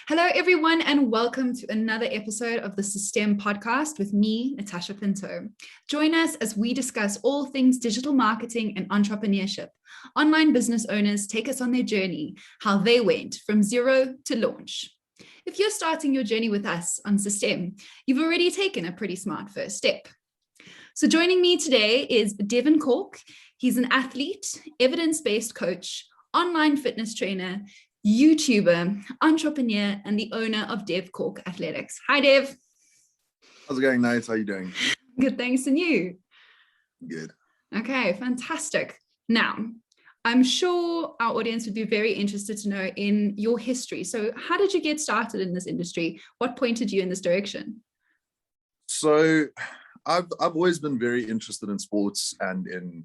Hello, everyone, and welcome to another episode of the Systeme podcast with me, Natasha Pinto. Join us as we discuss all things digital marketing and entrepreneurship. Online business owners take us on their journey, how they went from zero to launch. If you're starting your journey with us on Systeme, you've already taken a pretty smart first step. So joining me today is Devan Corke. He's an athlete, evidence-based coach, online fitness trainer, YouTuber, entrepreneur, and the owner of Corke Athletics. Hi, Dev. How's it going, Nate? How are you doing? Good, thanks. And you? Good. Okay, fantastic. Now, I'm sure our audience would be very interested to know in your history. So how did you get started in this industry? What pointed you in this direction? So I've always been very interested in sports and in,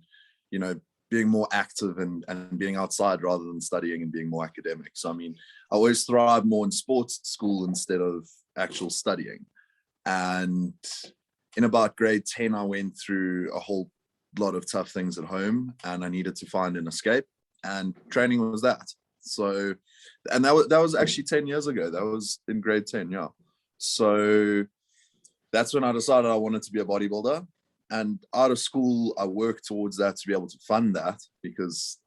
being more active and being outside rather than studying and being more academic. So, I always thrive more in sports at school instead of actual studying. And in about grade 10, I went through a whole lot of tough things at home and I needed to find an escape, and training was that. So, and that was actually 10 years ago. That was in grade 10, yeah. So that's when I decided I wanted to be a bodybuilder. And out of school, I worked towards that to be able to fund that because,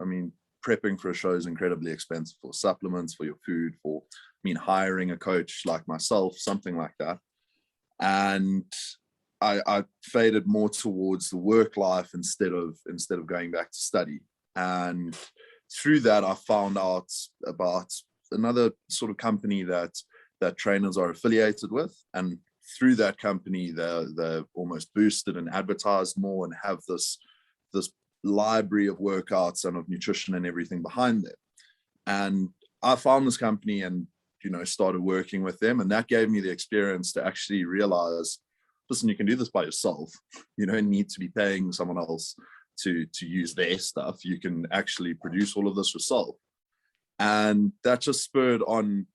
prepping for a show is incredibly expensive, for supplements, for your food, for, hiring a coach like myself, something like that. And I faded more towards the work life instead of going back to study. And through that, I found out about another sort of company that trainers are affiliated with. And through that company, they're almost boosted and advertised more and have this library of workouts and of nutrition and everything behind them. And I found this company and, started working with them. And that gave me the experience to actually realize, listen, you can do this by yourself. You don't need to be paying someone else to use their stuff. You can actually produce all of this yourself. And that just spurred on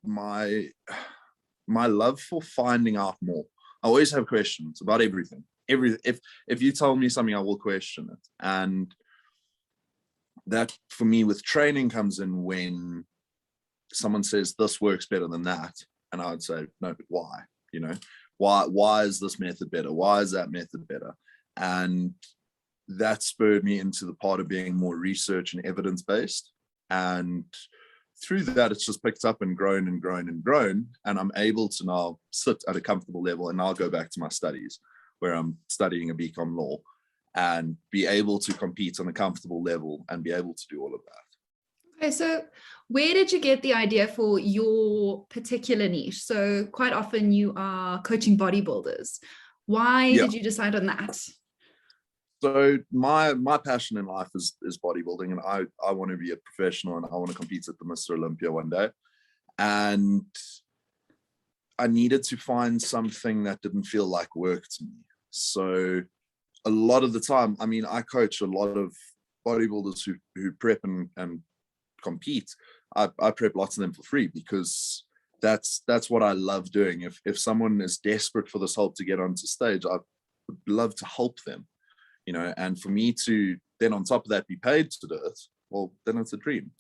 my love for finding out more. I always have questions about everything. If you tell me something, I will question it. And that for me with training comes in when someone says this works better than that. And I would say, no, but why? Why is this method better? Why is that method better? And that spurred me into the part of being more research and evidence-based. And through that, it's just picked up and grown and grown and grown. And I'm able to now sit at a comfortable level and I'll go back to my studies where I'm studying a BCom law and be able to compete on a comfortable level and be able to do all of that. Okay, so where did you get the idea for your particular niche? So quite often you are coaching bodybuilders. Why did you decide on that? So my passion in life is bodybuilding, and I want to be a professional and I want to compete at the Mr. Olympia one day. And I needed to find something that didn't feel like work to me. So a lot of the time, I coach a lot of bodybuilders who prep and compete. I prep lots of them for free because that's what I love doing. If someone is desperate for this help to get onto stage, I would love to help them. And for me to then on top of that be paid to do it, well, then it's a dream.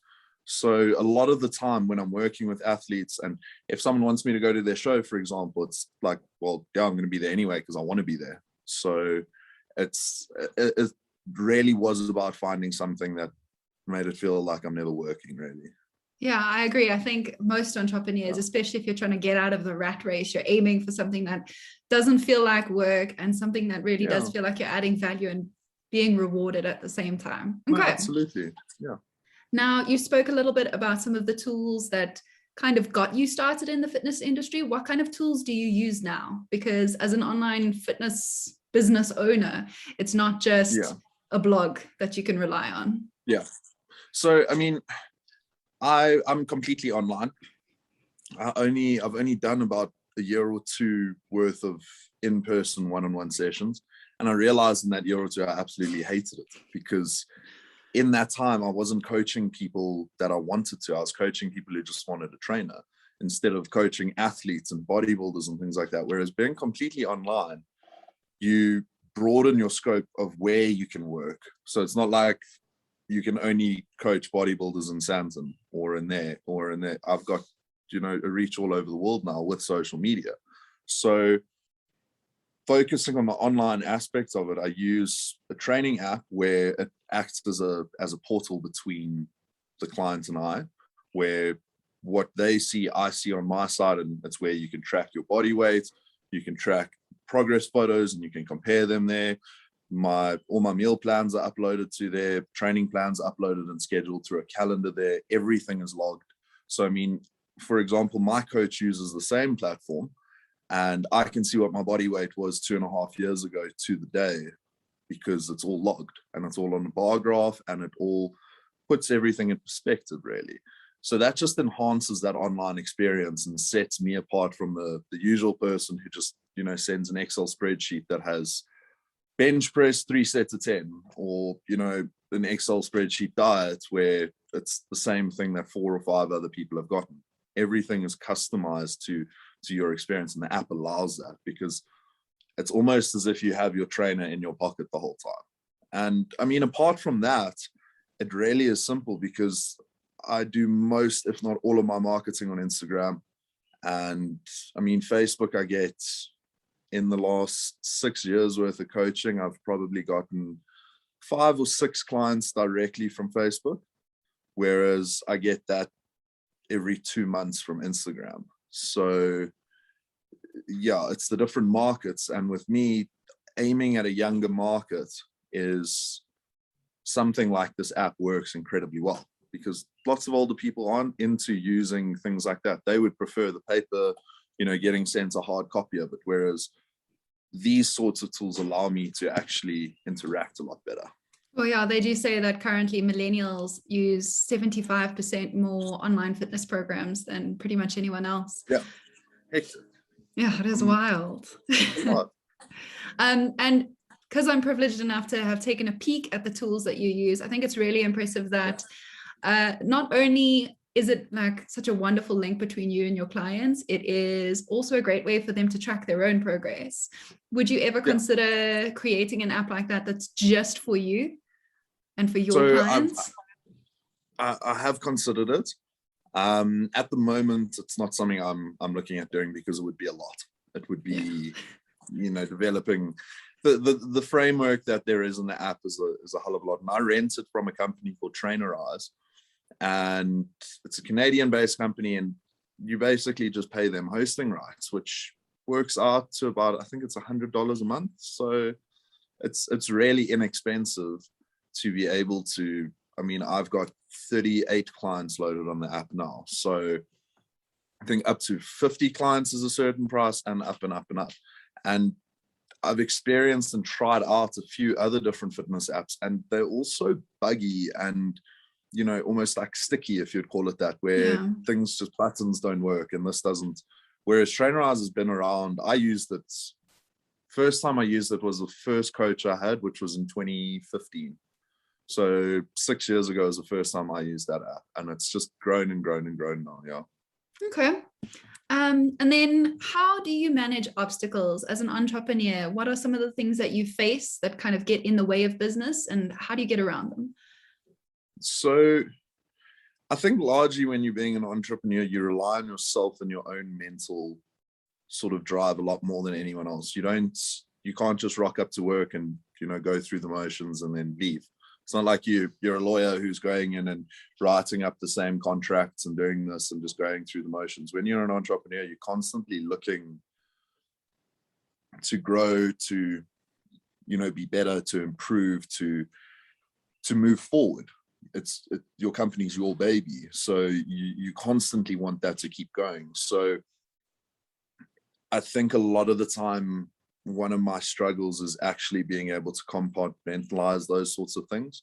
So a lot of the time when I'm working with athletes, and if someone wants me to go to their show, for example, it's like, well, yeah, I'm going to be there anyway because I want to be there. So it really was about finding something that made it feel like I'm never working, really. Yeah, I agree. I think most entrepreneurs, especially if you're trying to get out of the rat race, you're aiming for something that doesn't feel like work and something that really does feel like you're adding value and being rewarded at the same time. Okay. No, absolutely. Yeah. Now, you spoke a little bit about some of the tools that kind of got you started in the fitness industry. What kind of tools do you use now? Because as an online fitness business owner, it's not just a blog that you can rely on. Yeah. So, I'm completely online. I've only done about a year or two worth of in-person one-on-one sessions. And I realized in that year or two, I absolutely hated it because in that time, I wasn't coaching people that I wanted to. I was coaching people who just wanted a trainer instead of coaching athletes and bodybuilders and things like that. Whereas being completely online, you broaden your scope of where you can work. So it's not like you can only coach bodybuilders in Sandton or in there. I've got reach all over the world now with social media. So focusing on the online aspects of it, I use a training app where it acts as a portal between the client and I, where what they see, I see on my side, and it's where you can track your body weight, you can track progress photos, and you can compare them there. All my meal plans are uploaded to there, training plans are uploaded and scheduled through a calendar there. Everything is logged. So, I mean, for example, my coach uses the same platform, and I can see what my body weight was 2.5 years ago to the day, because it's all logged and it's all on the bar graph, and it all puts everything in perspective, really. So that just enhances that online experience and sets me apart from the usual person who just, sends an Excel spreadsheet that has bench press 3 sets of 10, or, an Excel spreadsheet diet where it's the same thing that 4 or 5 other people have gotten. Everything is customized to your experience, and the app allows that, because it's almost as if you have your trainer in your pocket the whole time. And I mean, apart from that, it really is simple, because I do most, if not all, of my marketing on Instagram. And I mean, Facebook, I get, in the last 6 years worth of coaching, I've probably gotten 5 or 6 clients directly from Facebook, whereas I get that every 2 months from Instagram. So yeah, it's the different markets. And with me, aiming at a younger market is something like this app works incredibly well, because lots of older people aren't into using things like that. They would prefer the paper, getting sent a hard copy of it. Whereas these sorts of tools allow me to actually interact a lot better. Well, yeah, they do say that currently millennials use 75% more online fitness programs than pretty much anyone else. Yeah. Hectic. Yeah, it is wild. And because I'm privileged enough to have taken a peek at the tools that you use, I think it's really impressive that not only is it like such a wonderful link between you and your clients, it is also a great way for them to track their own progress. Would you ever consider creating an app like that that's just for you and for your clients? I have considered it. At the moment, it's not something I'm looking at doing, because it would be a lot. It would be, developing the framework that there is in the app is a hell of a lot. And I rent it from a company called Trainerize, and it's a Canadian-based company, and you basically just pay them hosting rights, which works out to about, I think it's $100 a month. So it's really inexpensive to be able to. I mean, I've got 38 clients loaded on the app now. So I think up to 50 clients is a certain price, and up and up and up. And I've experienced and tried out a few other different fitness apps, and they're also buggy and, almost like sticky, if you'd call it that, where things just, buttons don't work and this doesn't. Whereas Trainerize has been around. I used it. First time I used it was the first coach I had, which was in 2015. So 6 years ago was the first time I used that app, and it's just grown and grown and grown now. Yeah. Okay. And then how do you manage obstacles as an entrepreneur? What are some of the things that you face that kind of get in the way of business, and how do you get around them? So I think largely when you're being an entrepreneur, you rely on yourself and your own mental sort of drive a lot more than anyone else. You can't just rock up to work and, go through the motions and then leave. It's not like you're a lawyer who's going in and writing up the same contracts and doing this and just going through the motions. When you're an entrepreneur, you're constantly looking to grow, to, be better, to improve, to move forward. Your company's your baby. So you constantly want that to keep going. So I think a lot of the time, one of my struggles is actually being able to compartmentalize those sorts of things,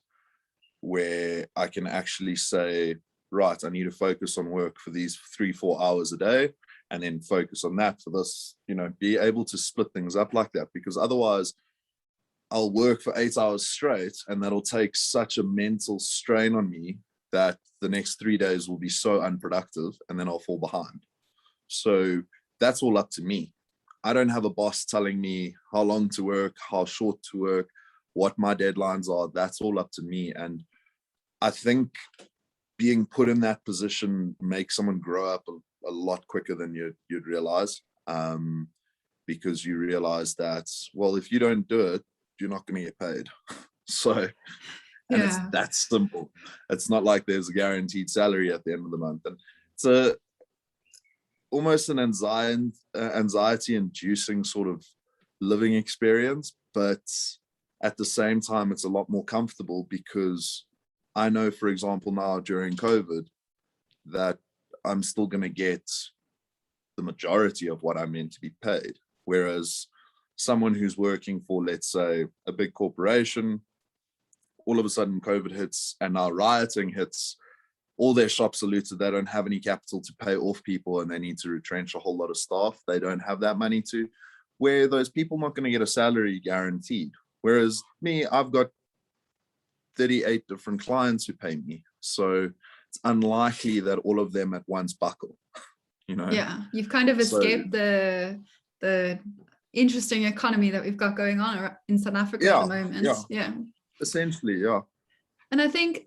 where I can actually say, right, I need to focus on work for these 3-4 hours a day, and then focus on that for this, be able to split things up like that, because otherwise I'll work for 8 hours straight, and that'll take such a mental strain on me that the next 3 days will be so unproductive, and then I'll fall behind. So that's all up to me. I don't have a boss telling me how long to work, how short to work, what my deadlines are. That's all up to me. And I think being put in that position makes someone grow up a lot quicker than you'd realize, because you realize that, well, if you don't do it, you're not going to get paid. So, and it's that simple. It's not like there's a guaranteed salary at the end of the month. And it's almost an anxiety-inducing sort of living experience, but at the same time, it's a lot more comfortable, because I know, for example, now during COVID, that I'm still going to get the majority of what I'm meant to be paid. Whereas someone who's working for, let's say, a big corporation, all of a sudden COVID hits and now rioting hits, all their shops are looted. They don't have any capital to pay off people, and they need to retrench a whole lot of staff. They don't have that money to, where those people not going to get a salary guaranteed. Whereas me, I've got 38 different clients who pay me. So it's unlikely that all of them at once buckle, you know? Yeah, you've kind of escaped the interesting economy that we've got going on in South Africa at the moment. Yeah. Essentially, yeah. And I think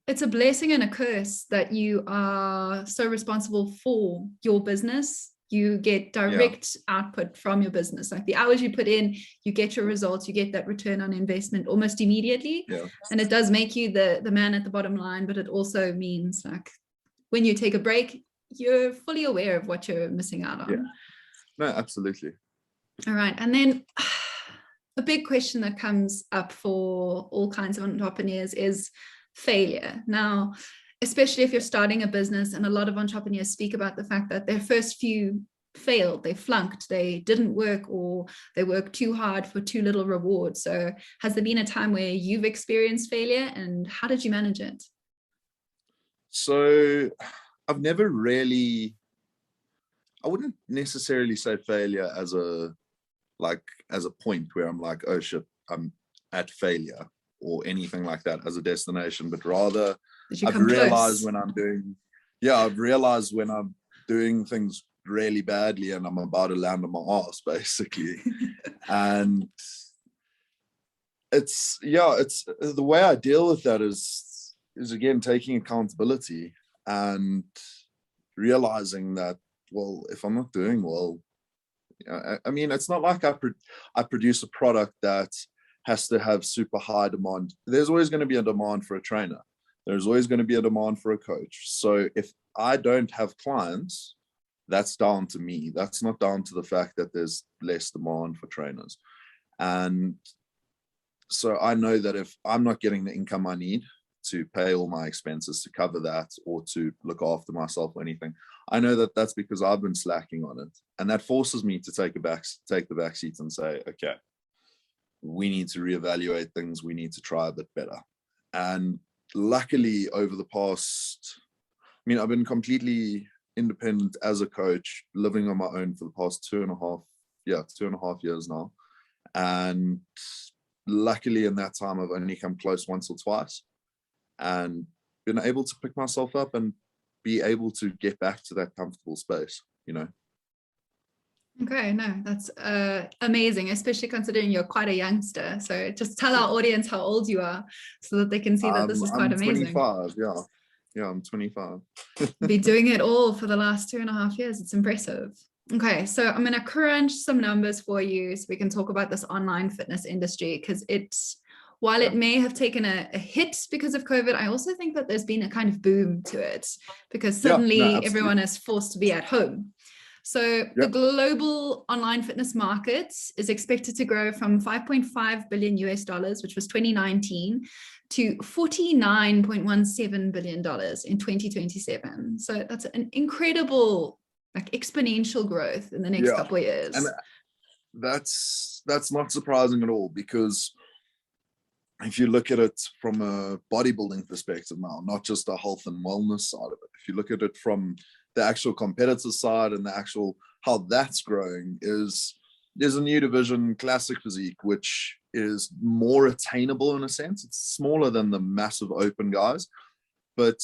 it's a blessing and a curse that you are so responsible for your business. You get direct output from your business. Like the hours you put in, you get your results, you get that return on investment almost immediately. Yeah. And it does make you the man at the bottom line, but it also means like when you take a break, you're fully aware of what you're missing out on. Yeah. No, absolutely. All right. And then a big question that comes up for all kinds of entrepreneurs is failure. Now, especially if you're starting a business, and a lot of entrepreneurs speak about the fact that their first few failed, they flunked, they didn't work, or they worked too hard for too little reward. So has there been a time where you've experienced failure, and how did you manage it? So I've never really, I wouldn't necessarily say failure as a point where I'm like, oh shit, I'm at failure, or anything like that as a destination, but rather I've realized when I'm doing things really badly and I'm about to land on my ass, basically. And it's the way I deal with that is again taking accountability and realizing that, well, if I'm not doing well, I mean, it's not like I produce a product that has to have super high demand. There's always going to be a demand for a trainer. There's always going to be a demand for a coach. So if I don't have clients, that's down to me. That's not down to the fact that there's less demand for trainers. And so I know that if I'm not getting the income I need to pay all my expenses, to cover that, or to look after myself or anything, I know that that's because I've been slacking on it. And that forces me to take the back seat and say, okay, we need to reevaluate things. We need to try a bit better. And luckily over the past, I've been completely independent as a coach, living on my own for the past 2.5 years now. And luckily in that time, I've only come close once or twice and been able to pick myself up and be able to get back to that comfortable space, Okay, no, that's amazing, especially considering you're quite a youngster. So just tell our audience how old you are so that they can see that this is quite amazing. 25, yeah, I'm 25. Been doing it all for the last 2.5 years. It's impressive. Okay, so I'm going to crunch some numbers for you so we can talk about this online fitness industry, because while it may have taken a hit because of COVID, I also think that there's been a kind of boom to it, because suddenly everyone is forced to be at home. So the global online fitness market is expected to grow from $5.5 billion US, which was 2019, to $49.17 billion in 2027. So that's an incredible, exponential growth in the next couple of years. And that's not surprising at all, because if you look at it from a bodybuilding perspective now, not just a health and wellness side of it, if you look at it from the actual competitor side and the actual how that's growing, there's a new division, classic physique, which is more attainable in a sense. It's smaller than the massive open guys, but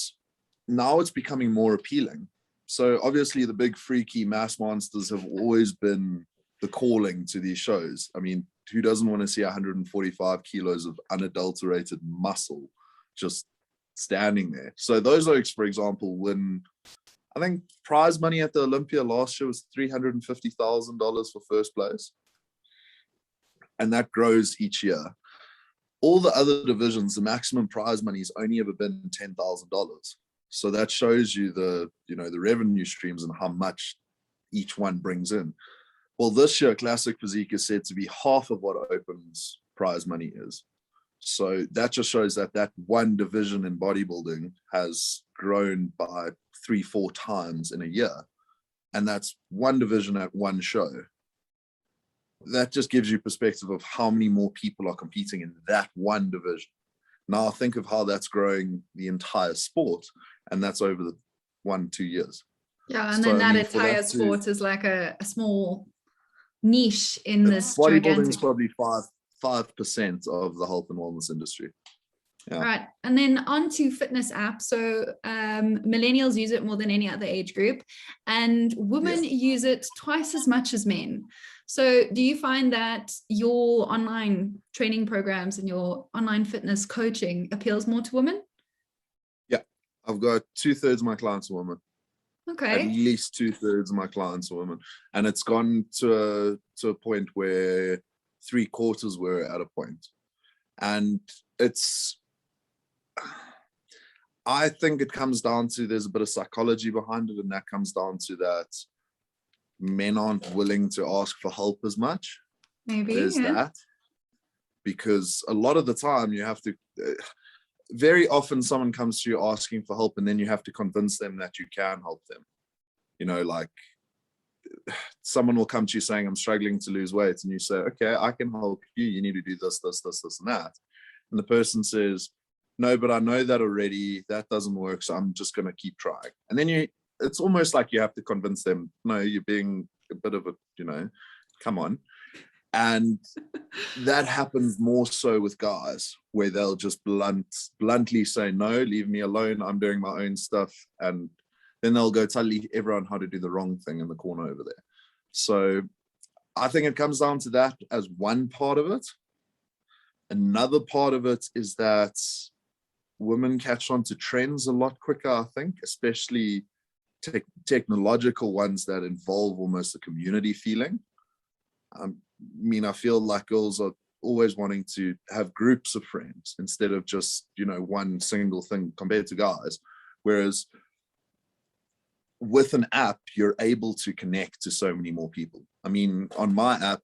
now it's becoming more appealing. So obviously the big freaky mass monsters have always been the calling to these shows. I mean, who doesn't want to see 145 kilos of unadulterated muscle just standing there? So those oaks, for example, win I think prize money at the Olympia last year was $350,000 for first place. And that grows each year. All the other divisions, the maximum prize money has only ever been $10,000. So that shows you the revenue streams and how much each one brings in. Well, this year, Classic Physique is said to be half of what Open's prize money is. So that just shows that one division in bodybuilding has grown by 3-4 times in a year. And that's one division at one show. That just gives you perspective of how many more people are competing in that one division. Now think of how that's growing the entire sport, and that's over the 1-2 years. Yeah, and then that entire sport is like a small niche in this bodybuilding is probably 5% of the health and wellness industry. Yeah. Right. And then on to fitness apps. So millennials use it more than any other age group, and women use it twice as much as men. So do you find that your online training programs and your online fitness coaching appeals more to women? Yeah, I've got 2/3 of my clients are women. Okay. At least 2/3 of my clients are women. And it's gone to a point where 3/4 were at a point. And I think it comes down to, there's a bit of psychology behind it, and that comes down to that men aren't willing to ask for help as much. Maybe there's that, because a lot of the time you have to, very often someone comes to you asking for help, and then you have to convince them that you can help them. Like someone will come to you saying, I'm struggling to lose weight, and you say, okay, I can help you, you need to do this, and that. And the person says, no, but I know that already, that doesn't work, so I'm just going to keep trying. And then it's almost like you have to convince them, no, you're being a bit of a, come on. And that happens more so with guys, where they'll just bluntly say, no, leave me alone, I'm doing my own stuff. And then they'll go tell everyone how to do the wrong thing in the corner over there. So I think it comes down to that as one part of it. Another part of it is that women catch on to trends a lot quicker, I think, especially technological ones that involve almost a community feeling. I feel like girls are always wanting to have groups of friends instead of just, one single thing compared to guys. Whereas with an app, you're able to connect to so many more people. On my app,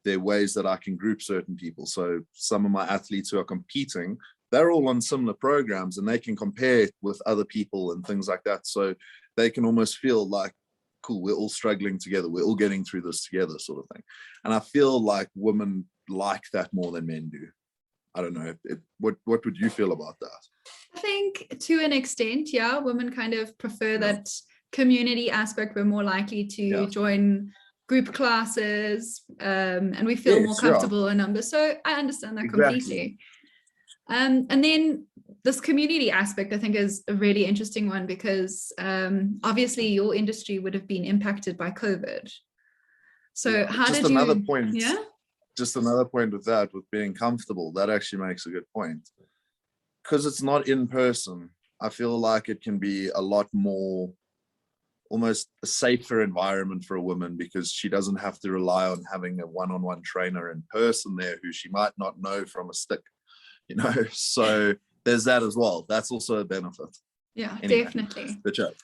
there are ways that I can group certain people. So some of my athletes who are competing, they're all on similar programs, and they can compare with other people and things like that. So they can almost feel like, cool, we're all struggling together, we're all getting through this together, sort of thing. And I feel like women like that more than men do. I don't know. What would you feel about that? I think to an extent, yeah, women kind of prefer that community aspect. We're more likely to join group classes, and we feel more comfortable in numbers. So I understand that completely. And then this community aspect, I think, is a really interesting one, because obviously your industry would have been impacted by COVID. So how did you... Another point, just another point with that, with being comfortable, that actually makes a good point. Because it's not in person, I feel like it can be a lot more, almost a safer environment for a woman, because she doesn't have to rely on having a one-on-one trainer in person there who she might not know from a stick. So there's that as well. That's also a benefit. Yeah, anyway, definitely. The joke.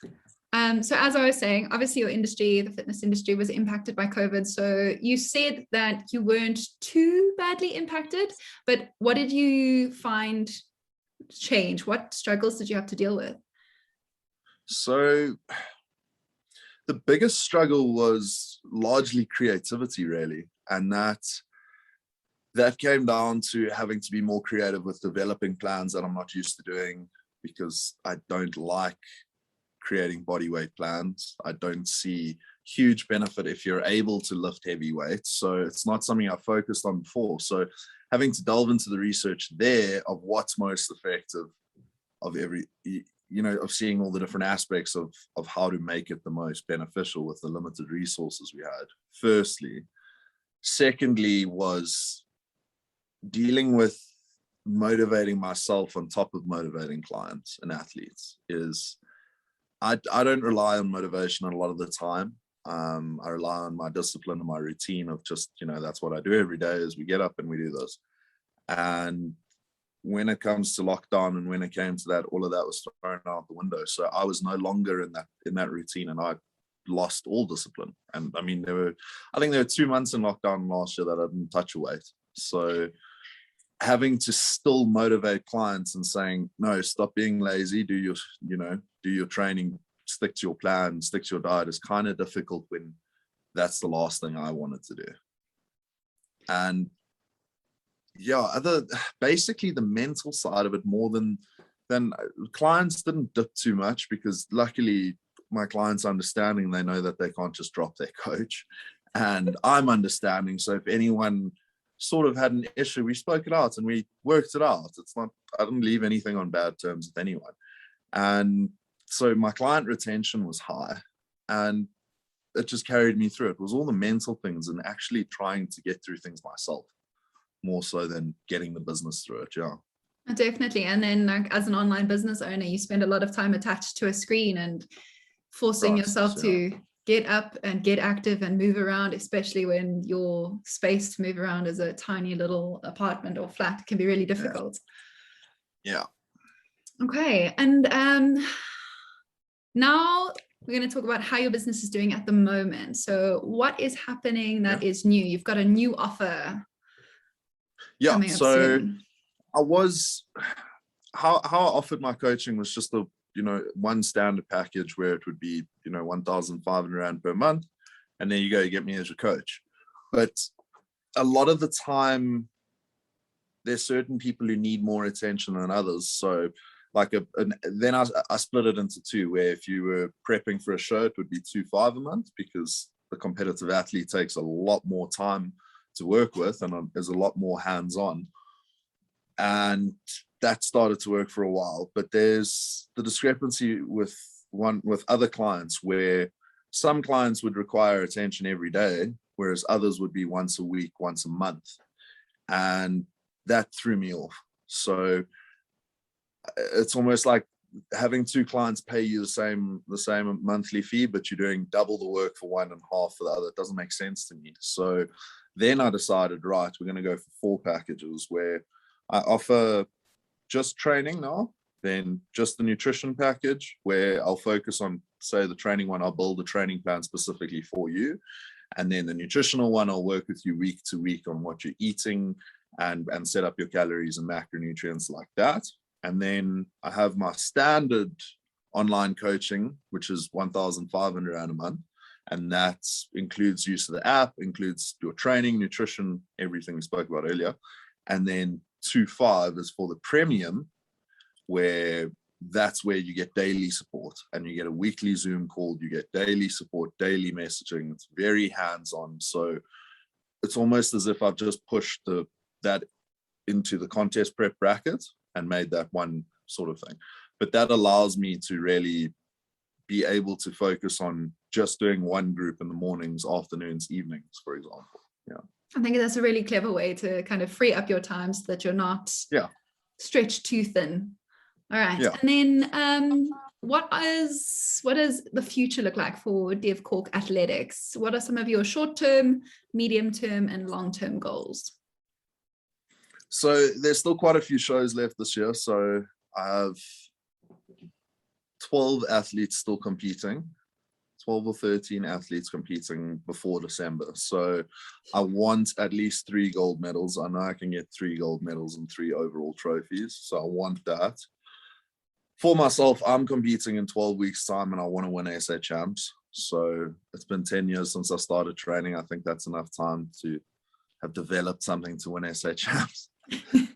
So as I was saying, obviously your industry, the fitness industry, was impacted by COVID. So you said that you weren't too badly impacted, but what did you find change? What struggles did you have to deal with? So the biggest struggle was largely creativity, really. And that came down to having to be more creative with developing plans that I'm not used to doing, because I don't like creating body weight plans. I don't see huge benefit if you're able to lift heavy weights. So it's not something I focused on before. So having to delve into the research there of what's most effective, of seeing all the different aspects of how to make it the most beneficial with the limited resources we had, firstly. Secondly was dealing with motivating myself on top of motivating clients and athletes. Is I don't rely on motivation a lot of the time. I rely on my discipline and my routine of just, that's what I do every day is we get up and we do this. And when it comes to lockdown and when it came to that, all of that was thrown out the window. So I was no longer in that routine, and I lost all discipline. And I mean, I think there were 2 months in lockdown last year that I didn't touch a weight. So having to still motivate clients and saying, no, stop being lazy, do your training, stick to your plan, stick to your diet is kind of difficult when that's the last thing I wanted to do. And yeah, basically the mental side of it more than clients didn't dip too much, because luckily my clients are understanding. They know that they can't just drop their coach, and I'm understanding. So if anyone sort of had an issue, we spoke it out and we worked it out. I didn't leave anything on bad terms with anyone. And so my client retention was high, and it just carried me through. It was all the mental things and actually trying to get through things myself, more so than getting the business through it. Yeah. Definitely. And then like as an online business owner, you spend a lot of time attached to a screen and forcing yourself to get up and get active and move around, especially when your space to move around is a tiny little apartment or flat. It can be really difficult. Yeah. Okay. And now we're going to talk about how your business is doing at the moment. So what is happening that is new? You've got a new offer. Yeah. So how I offered my coaching was just one standard package where it would be, 1,500 Rand per month. And there you go, you get me as your coach. But a lot of the time, there's certain people who need more attention than others. So then I split it into two, where if you were prepping for a show, it would be 2,500 a month, because the competitive athlete takes a lot more time to work with and is a lot more hands-on. And that started to work for a while. But there's the discrepancy with other clients, where some clients would require attention every day, whereas others would be once a week, once a month. And that threw me off. So it's almost like having two clients pay you the same monthly fee, but you're doing double the work for one and half for the other. It doesn't make sense to me. So then I decided, right, we're going to go for 4 packages, where I offer just training now, then just the nutrition package, where I'll focus on, say, the training one, I'll build a training plan specifically for you. And then the nutritional one, I'll work with you week to week on what you're eating and set up your calories and macronutrients like that. And then I have my standard online coaching, which is 1,500 Rand a month. And that includes use of the app, includes your training, nutrition, everything we spoke about earlier. And then 2,500 is for the premium, where that's where you get daily support, and you get a weekly Zoom call, you get daily support, daily messaging. It's very hands-on. So it's almost as if I've just pushed that into the contest prep bracket and made that one sort of thing. But that allows me to really be able to focus on just doing one group in the mornings, afternoons, evenings, for example. Yeah. I think that's a really clever way to kind of free up your time so that you're not stretched too thin. All right. Yeah. And then what does the future look like for Dev Corke Athletics? What are some of your short-term, medium-term, and long-term goals? So there's still quite a few shows left this year. So I have 12 athletes still competing, 12 or 13 athletes competing before December. So I want at least 3 gold medals. I know I can get 3 gold medals and 3 overall trophies. So I want that. For myself, I'm competing in 12 weeks' time, and I want to win SA Champs. So it's been 10 years since I started training. I think that's enough time to have developed something to win SA Champs.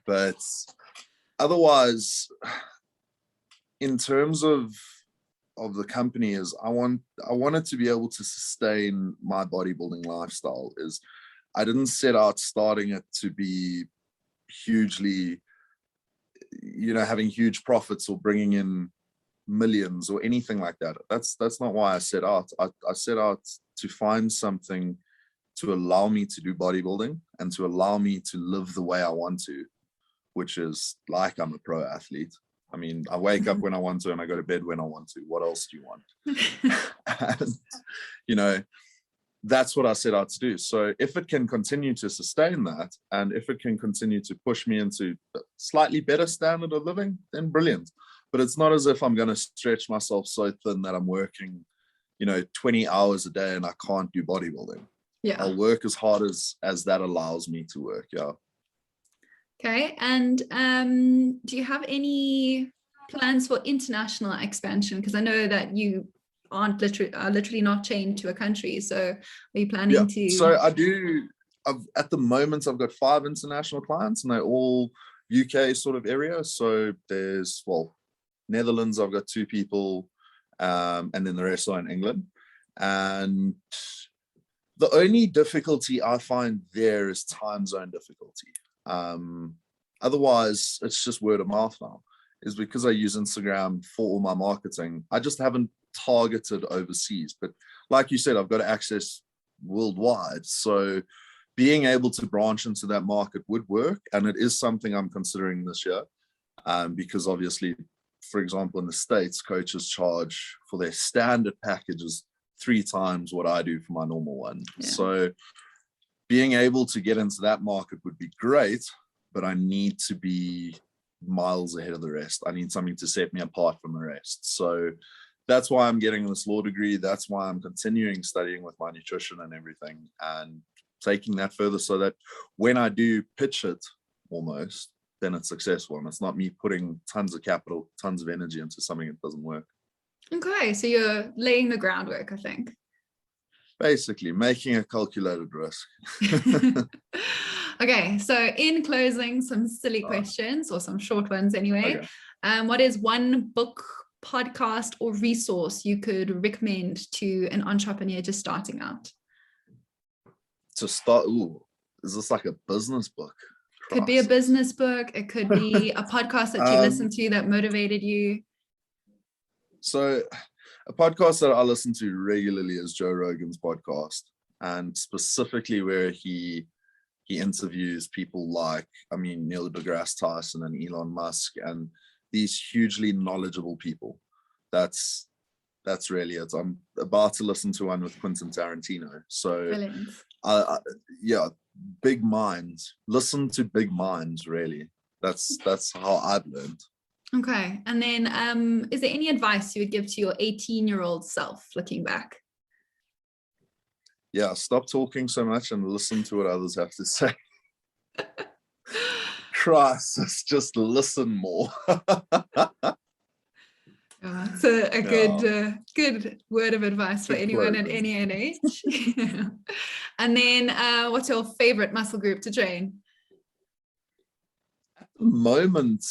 But otherwise, in terms of the company, is I wanted to be able to sustain my bodybuilding lifestyle. Is I didn't set out starting it to be hugely, having huge profits or bringing in millions or anything like that. That's not why I set out. I set out to find something to allow me to do bodybuilding and to allow me to live the way I want to, which is like I'm a pro athlete. I mean, I wake up when I want to and I go to bed when I want to. What else do you want? And, you know, that's what I set out to do. So if it can continue to sustain that, and if it can continue to push me into a slightly better standard of living, then brilliant. But it's not as if I'm going to stretch myself so thin that I'm working, 20 hours a day and I can't do bodybuilding. Yeah. I'll work as hard as that allows me to work. Yeah. Okay. And do you have any plans for international expansion? Because I know that you are literally not chained to a country. So are you planning to? So I do. At the moment, I've got 5 international clients, and they're all UK sort of area. So there's, Netherlands, I've got 2 people, and then the rest are in England. And the only difficulty I find there is time zone difficulty. Otherwise, it's just word of mouth now. Is because I use Instagram for all my marketing. I just haven't targeted overseas. But like you said, I've got access worldwide. So being able to branch into that market would work. And it is something I'm considering this year. Because obviously, for example, in the States, coaches charge for their standard packages 3 times what I do for my normal one. Yeah. So being able to get into that market would be great, but I need to be miles ahead of the rest. I need something to set me apart from the rest. So that's why I'm getting this law degree. That's why I'm continuing studying with my nutrition and everything, and taking that further so that when I do pitch it almost, then it's successful. And it's not me putting tons of capital, tons of energy into something that doesn't work. Okay, so you're laying the groundwork, I think. Basically, making a calculated risk. Okay, so in closing, some silly questions, or some short ones anyway. Okay. What is one book, podcast, or resource you could recommend to an entrepreneur just starting out? To start, is this like a business book? Could be a business book. It could be a podcast that you listened to that motivated you. So a podcast that I listen to regularly is Joe Rogan's podcast, and specifically where he interviews people like, Neil deGrasse Tyson and Elon Musk and these hugely knowledgeable people. That's really it. I'm about to listen to one with Quentin Tarantino. So brilliant. Big minds. Listen to big minds, really. That's how I've learned. Okay. And then is there any advice you would give to your 18-year-old self looking back? Yeah, stop talking so much and listen to what others have to say. Christ, just listen more. It's a good word of advice for anyone at any age. And then what's your favorite muscle group to train? At the moment,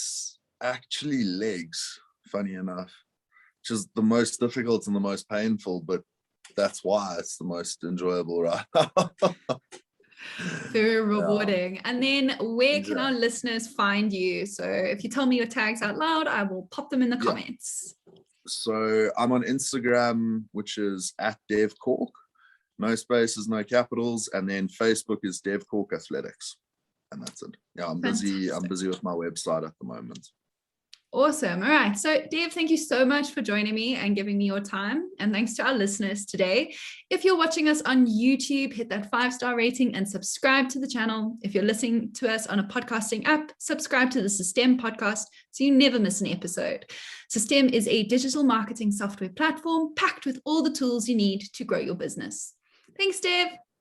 actually legs, funny enough, which is the most difficult and the most painful, but that's why it's the most enjoyable right now. Very rewarding. And then where can our listeners find you? So if you tell me your tags out loud, I will pop them in the comments. So I'm on Instagram, which is @Dev Corke, no spaces, no capitals, and then Facebook is Corke Athletics, and that's it. Yeah, I'm busy with my website at the moment. Awesome. All right. So Dev, thank you so much for joining me and giving me your time. And thanks to our listeners today. If you're watching us on YouTube, hit that 5-star rating and subscribe to the channel. If you're listening to us on a podcasting app, subscribe to the Systeme podcast so you never miss an episode. Systeme is a digital marketing software platform packed with all the tools you need to grow your business. Thanks, Dev.